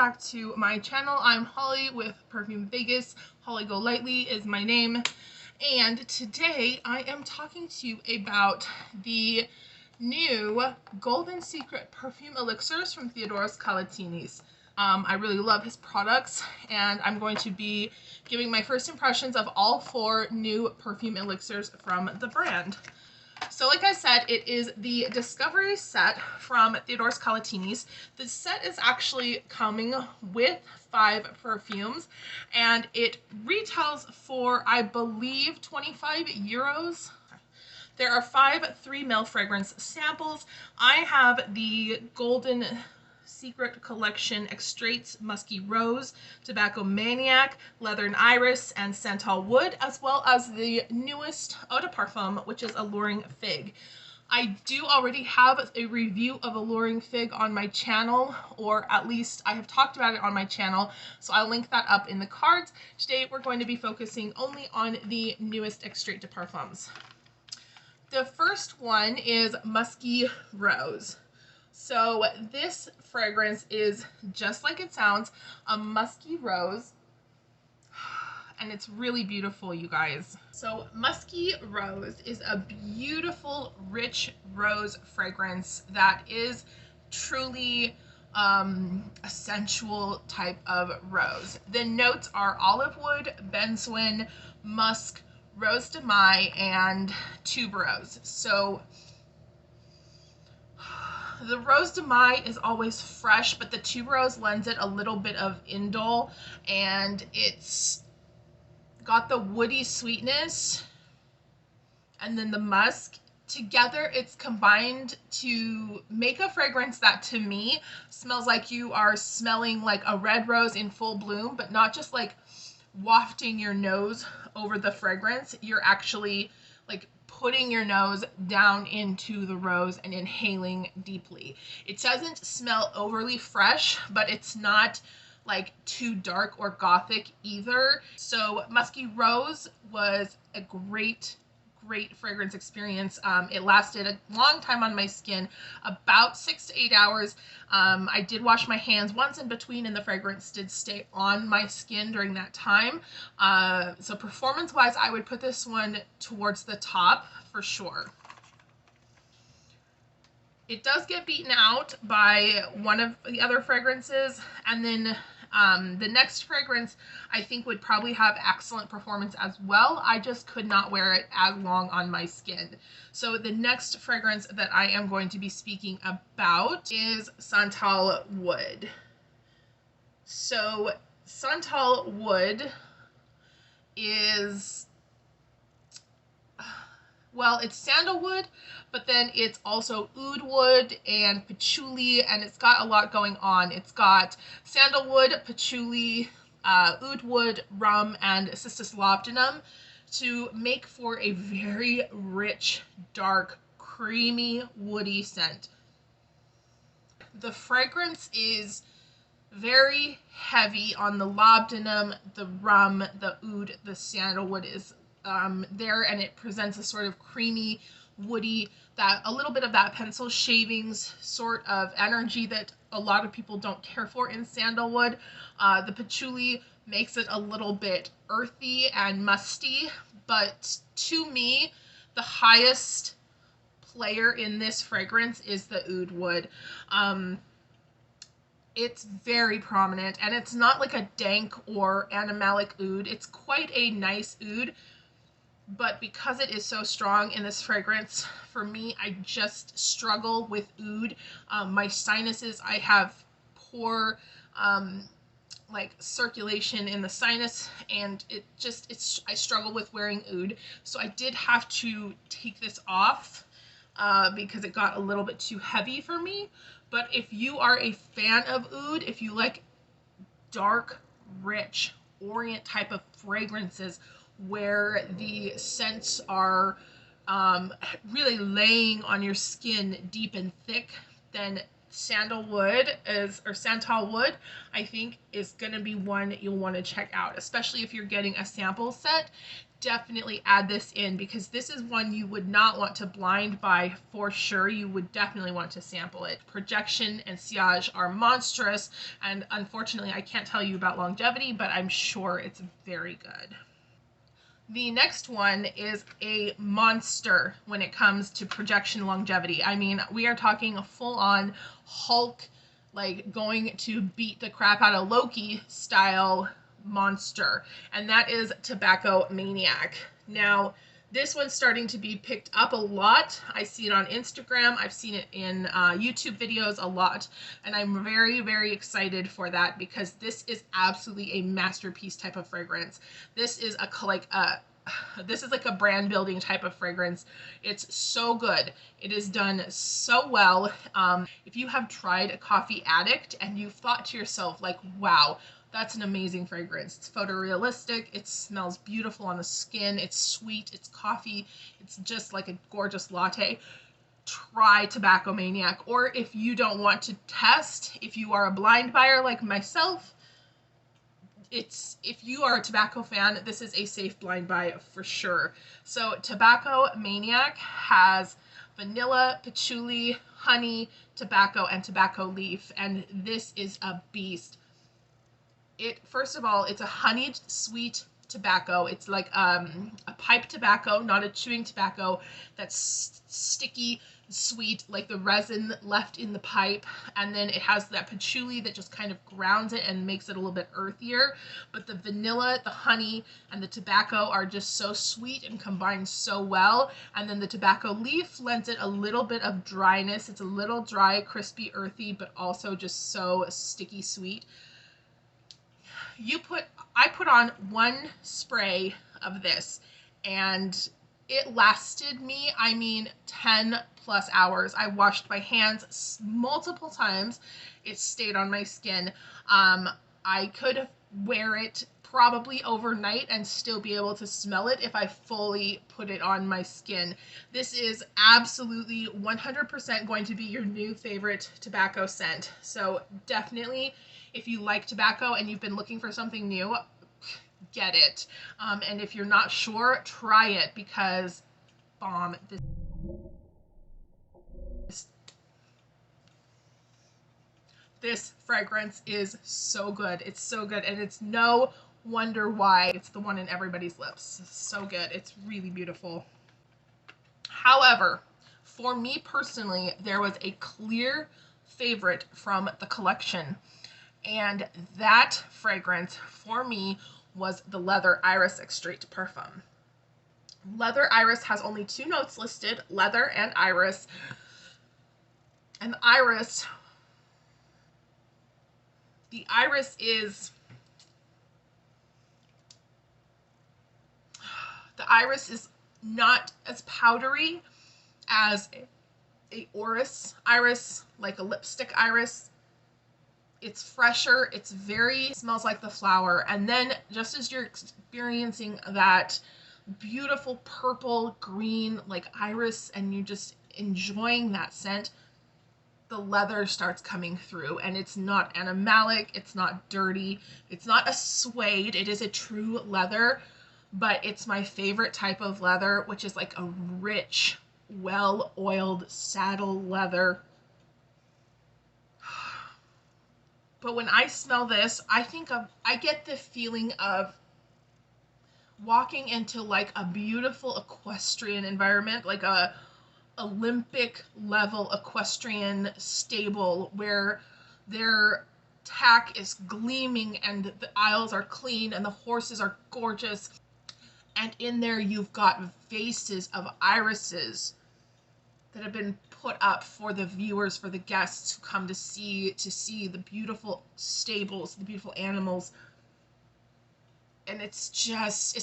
back to my channel. I'm Holly with Perfume Vegas. Holly Go Lightly is my name. And today I am talking to you about the new Golden Secret perfume elixirs from theodoroskalotinis. I really love his products, and I'm going to be giving my first impressions of all 4 new perfume elixirs from the brand. So like I said, it is the Discovery set from Theodoroskalotinis. The set is actually coming with 5 perfumes, and it retails for, I believe, 25 euros. There are 5 3 ml fragrance samples. I have the Golden Secret Collection Extraits Musky Rose, Tobacco Maniac, Leather and Iris, and Sandalwood, as well as the newest Eau de Parfum, which is Alluring Fig. I do already have a review of Alluring Fig on my channel, or at least I have talked about it on my channel, so I'll link that up in the cards. Today we're going to be focusing only on the newest Extrait de Parfums. The first one is Musky Rose. So this fragrance is just like it sounds, a musky rose, and it's really beautiful, you guys. So Musky Rose is a beautiful, rich rose fragrance that is truly a sensual type of rose. The notes are olive wood, benzoin, musk, rose de mai, and tuberose. So the rose de mai is always fresh, but the tuberose lends it a little bit of indole, and it's got the woody sweetness and then the musk. Together, it's combined to make a fragrance that, to me, smells like you are smelling like a red rose in full bloom, but not just like wafting your nose over the fragrance. You're actually like putting your nose down into the rose and inhaling deeply. It doesn't smell overly fresh, but it's not like too dark or gothic either. So Musky Rose was a great fragrance experience. It lasted a long time on my skin, about 6 to 8 hours. I did wash my hands once in between, and the fragrance did stay on my skin during that time. So performance wise, I would put this one towards the top for sure. It does get beaten out by one of the other fragrances, and then the next fragrance I think would probably have excellent performance as well. I just could not wear it as long on my skin. So the next fragrance that I am going to be speaking about is Sandalwood. So Sandalwood is, well, it's sandalwood, but then it's also oud wood and patchouli, and it's got a lot going on. It's got sandalwood, patchouli, oud wood, rum, and Cistus Labdanum to make for a very rich, dark, creamy, woody scent. The fragrance is very heavy on the labdanum, the rum, the oud, the sandalwood is there, and it presents a sort of creamy, woody, that a little bit of that pencil shavings sort of energy that a lot of people don't care for in sandalwood. The patchouli makes it a little bit earthy and musty, but to me, the highest player in this fragrance is the oud wood. It's very prominent, and it's not like a dank or animalic oud. It's quite a nice oud, but because it is so strong in this fragrance, for me, I just struggle with oud. My sinuses, I have poor like circulation in the sinus, and I struggle with wearing oud. So I did have to take this off because it got a little bit too heavy for me. But if you are a fan of oud, if you like dark, rich, orient type of fragrances where the scents are really laying on your skin deep and thick, then Sandalwood, I think, is going to be one you'll want to check out, especially if you're getting a sample set. definitely add this in, because this is one you would not want to blind buy for sure. You would definitely want to sample it. Projection and sillage are monstrous, and unfortunately I can't tell you about longevity, but I'm sure it's very good. The next one is a monster when it comes to projection longevity. I mean, we are talking a full-on Hulk, like going to beat the crap out of Loki style monster, and that is Tobacco Maniac. Now, this one's starting to be picked up a lot. I see it on Instagram. I've seen it in YouTube videos a lot, and I'm very, very excited for that, because this is absolutely a masterpiece type of fragrance. This is this is like a brand building type of fragrance. It's so good. It is done so well. If you have tried a Coffee Addict and you've thought to yourself like, wow, that's an amazing fragrance. It's photorealistic. It smells beautiful on the skin. It's sweet. It's coffee. It's just like a gorgeous latte. Try Tobacco Maniac. Or if you don't want to test, if you are a blind buyer like myself, if you are a tobacco fan, this is a safe blind buy for sure. So Tobacco Maniac has vanilla, patchouli, honey, tobacco, and tobacco leaf, and this is a beast. First of all, it's a honeyed sweet tobacco. It's like a pipe tobacco, not a chewing tobacco that's sticky, sweet, like the resin left in the pipe. And then it has that patchouli that just kind of grounds it and makes it a little bit earthier. But the vanilla, the honey, and the tobacco are just so sweet and combined so well. And then the tobacco leaf lends it a little bit of dryness. It's a little dry, crispy, earthy, but also just so sticky sweet. I put on one spray of this, and it lasted me, I mean, 10 plus hours. I washed my hands multiple times. It stayed on my skin. I could wear it probably overnight and still be able to smell it if I fully put it on my skin. This is absolutely 100% going to be your new favorite tobacco scent. So definitely, if you like tobacco and you've been looking for something new, get it. And if you're not sure, try it, because bomb. This fragrance is so good. It's so good, and it's no wonder why it's the one in everybody's lips. It's so good. It's really beautiful. However, for me personally, there was a clear favorite from the collection, and that fragrance for me was the Leather Iris Extrait Parfum. Leather Iris has only 2 notes listed, leather and iris. And the iris is not as powdery as a orris iris, like a lipstick iris. It's fresher, smells like the flower. And then just as you're experiencing that beautiful purple green like iris and you're just enjoying that scent, the leather starts coming through, and it's not animalic, it's not dirty, it's not a suede, it is a true leather, but it's my favorite type of leather, which is like a rich, well-oiled saddle leather. But when I smell this, I get the feeling of walking into like a beautiful equestrian environment, like a Olympic level equestrian stable where their tack is gleaming and the aisles are clean and the horses are gorgeous. And in there you've got vases of irises that have been put up for the viewers, for the guests who come to see the beautiful stables, the beautiful animals. And it's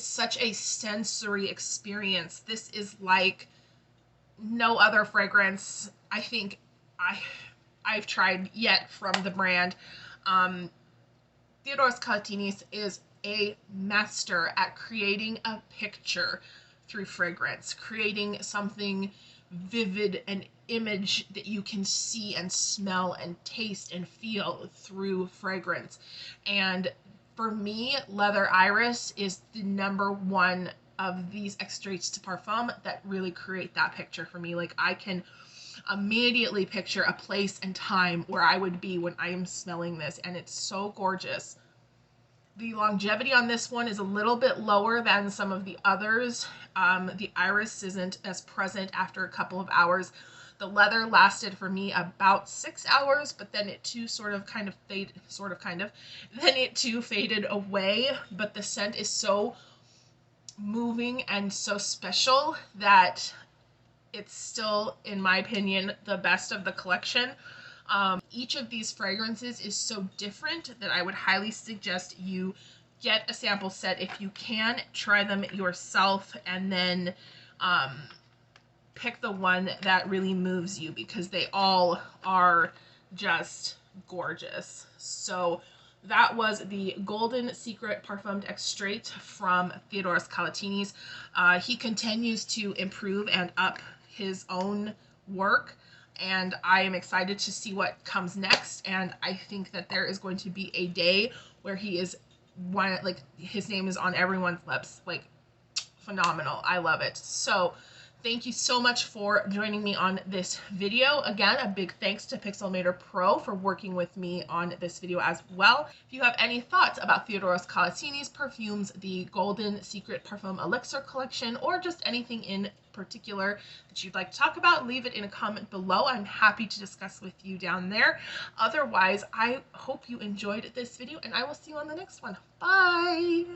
such a sensory experience. This is like no other fragrance I think I've tried yet from the brand. Theodoroskalotinis is a master at creating a picture through fragrance, creating something vivid, an image that you can see and smell and taste and feel through fragrance. And for me, Leather Iris is the #1 of these extraits de parfum that really create that picture for me. Like, I can immediately picture a place and time where I would be when I am smelling this, and it's so gorgeous. The longevity on this one is a little bit lower than some of the others. The iris isn't as present after a couple of hours. The leather lasted for me about 6 hours, but then it too then it too faded away. But the scent is so moving and so special that it's still, in my opinion, the best of the collection. Each of these fragrances is so different that I would highly suggest you get a sample set if you can. Try them yourself, and then pick the one that really moves you, because they all are just gorgeous. So that was the Golden Secret Parfum Extrait from theodoroskalotinis. He continues to improve and up his own work, and I am excited to see what comes next. And I think that there is going to be a day where he is his name is on everyone's lips. Like, phenomenal. I love it. So thank you so much for joining me on this video. Again, a big thanks to Pixelmator Pro for working with me on this video as well. If you have any thoughts about theodoroskalotinis perfumes, the Golden Secret Parfum Elixir collection, or just anything in particular that you'd like to talk about, leave it in a comment below. I'm happy to discuss with you down there. Otherwise, I hope you enjoyed this video, and I will see you on the next one. Bye!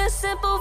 Simple